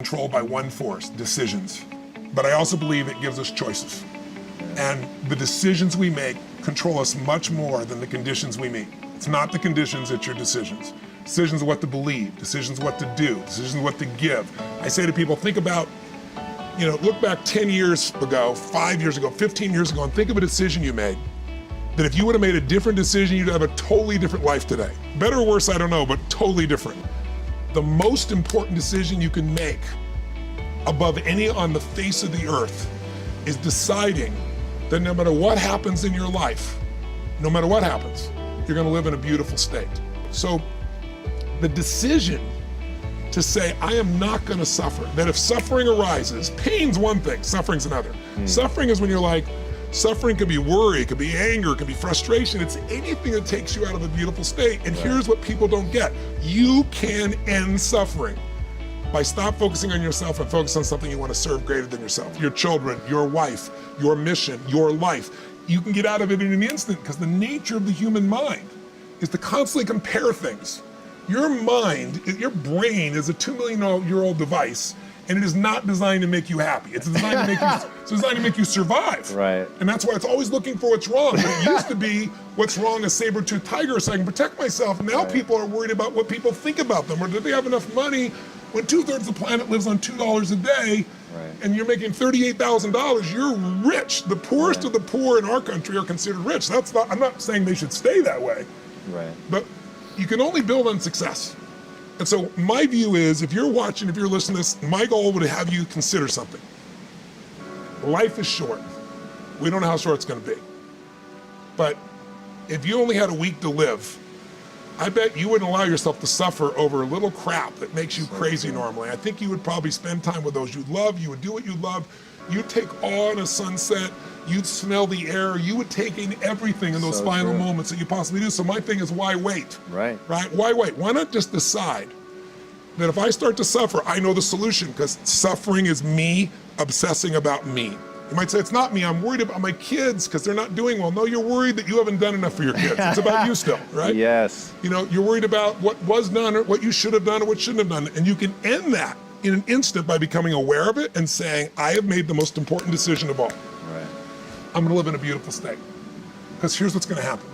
Controlled by one force, decisions. But I also believe it gives us choices. And the decisions we make control us much more than the conditions we meet. It's not the conditions, it's your decisions. Decisions of what to believe, decisions of what to do, decisions of what to give. I say to people, think about, look back 10 years ago, 5 years ago, 15 years ago, and think of a decision you made. That if you would have made a different decision, you'd have a totally different life today. Better or worse, I don't know, but totally different. The most important decision you can make above any on the face of the earth is deciding that no matter what happens in your life, no matter what happens, you're gonna live in a beautiful state. So the decision to say, I am not gonna suffer, that if suffering arises, pain's one thing, suffering's another. Suffering is when you're like, suffering could be worry, it could be anger, it could be frustration. It's anything that takes you out of a beautiful state. And here's what people don't get. You can end suffering by stop focusing on yourself and focus on something you want to serve greater than yourself. Your children, your wife, your mission, your life. You can get out of it in an instant because the nature of the human mind is to constantly compare things. Your mind, your brain is a 2 million year old device, and it is not designed to make you happy. It's designed to make you survive. Right. And that's why it's always looking for what's wrong. But it used to be what's wrong, a saber-toothed tiger, so I can protect myself. Now people are worried about what people think about them, or do they have enough money when 2/3 of the planet lives on $2 a day, and you're making $38,000, you're rich. The poorest of the poor in our country are considered rich. I'm not saying they should stay that way. Right. But you can only build on success. And so my view is, if you're watching, if you're listening to this, my goal would have you consider something. Life is short. We don't know how short it's gonna be. But if you only had a week to live, I bet you wouldn't allow yourself to suffer over a little crap that makes you crazy normally. I think you would probably spend time with those you love, you would do what you love, you'd take awe in a sunset, you'd smell the air, you would take in everything in those final moments that you possibly do. So my thing is, why wait? Right. Why wait? Why not just decide that if I start to suffer, I know the solution, because suffering is me obsessing about me. You might say, it's not me, I'm worried about my kids because they're not doing well. No, you're worried that you haven't done enough for your kids. It's about you still, right? Yes. You're worried about what was done or what you should have done or what shouldn't have done. And you can end that in an instant by becoming aware of it and saying, I have made the most important decision of all. Right. I'm gonna live in a beautiful state. Because here's what's gonna happen.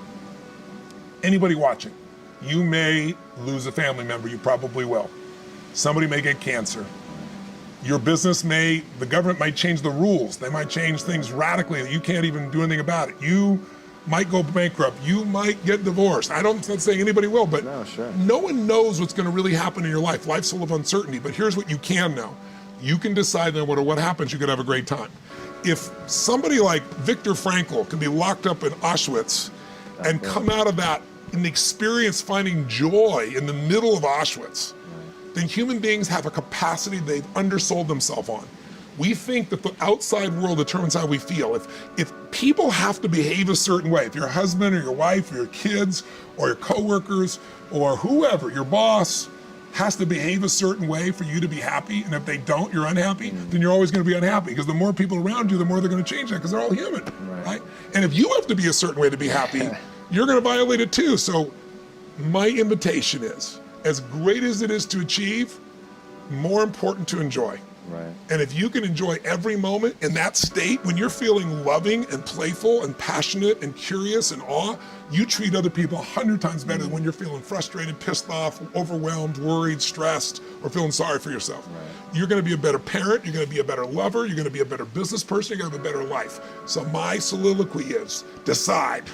Anybody watching, you may lose a family member, you probably will. Somebody may get cancer. Your business the government might change the rules. They might change things radically that you can't even do anything about it. You might go bankrupt. You might get divorced. I'm not saying anybody will, but no one knows what's gonna really happen in your life. Life's full of uncertainty, but here's what you can know. You can decide no matter what happens, you could have a great time. If somebody like Viktor Frankl can be locked up in Auschwitz and come out of that and experience finding joy in the middle of Auschwitz, then human beings have a capacity they've undersold themselves on. We think that the outside world determines how we feel. If people have to behave a certain way, if your husband or your wife or your kids or your coworkers or whoever, your boss, has to behave a certain way for you to be happy, and if they don't, you're unhappy, then you're always gonna be unhappy, because the more people around you, the more they're gonna change that, because they're all human, right? And if you have to be a certain way to be happy, you're gonna violate it too. So my invitation is, as great as it is to achieve, more important to enjoy. Right. And if you can enjoy every moment in that state, when you're feeling loving and playful and passionate and curious and awe, you treat other people 100 times better than when you're feeling frustrated, pissed off, overwhelmed, worried, stressed, or feeling sorry for yourself. Right. You're gonna be a better parent, you're gonna be a better lover, you're gonna be a better business person, you're gonna have a better life. So my soliloquy is, decide.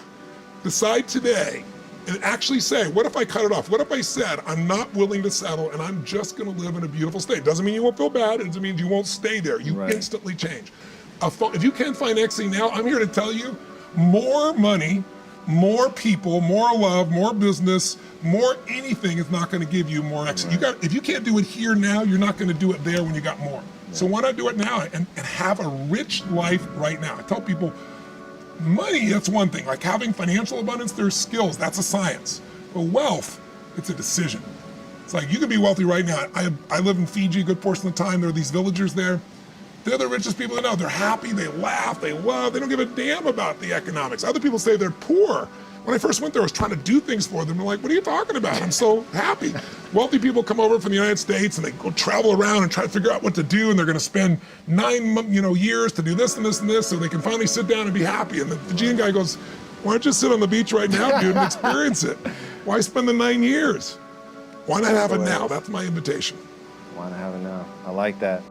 Decide today and actually say, what if I cut it off? What if I said, I'm not willing to settle and I'm just gonna live in a beautiful state? Doesn't mean you won't feel bad, it doesn't mean you won't stay there. You instantly change. If you can't find equity now, I'm here to tell you, more money, more people, more love, more business, more anything is not gonna give you more equity. If you can't do it here now, you're not gonna do it there when you got more. So why not do it now and have a rich life right now? I tell people, money, that's one thing. Like having financial abundance, there's skills, that's a science. But wealth, it's a decision. It's like, you could be wealthy right now. I live in Fiji a good portion of the time. There are these villagers there. They're the richest people I know. They're happy, they laugh, they love, they don't give a damn about the economics. Other people say they're poor, When I first went there, I was trying to do things for them. I'm like, what are you talking about? I'm so happy. Wealthy people come over from the United States and they go travel around and try to figure out what to do, and they're going to spend 9 years to do this and this and this so they can finally sit down and be happy. And the Fijian guy goes, why don't you sit on the beach right now, dude, and experience it? Why spend the 9 years? Why not have it now? That's my invitation. Why not have it now? I like that.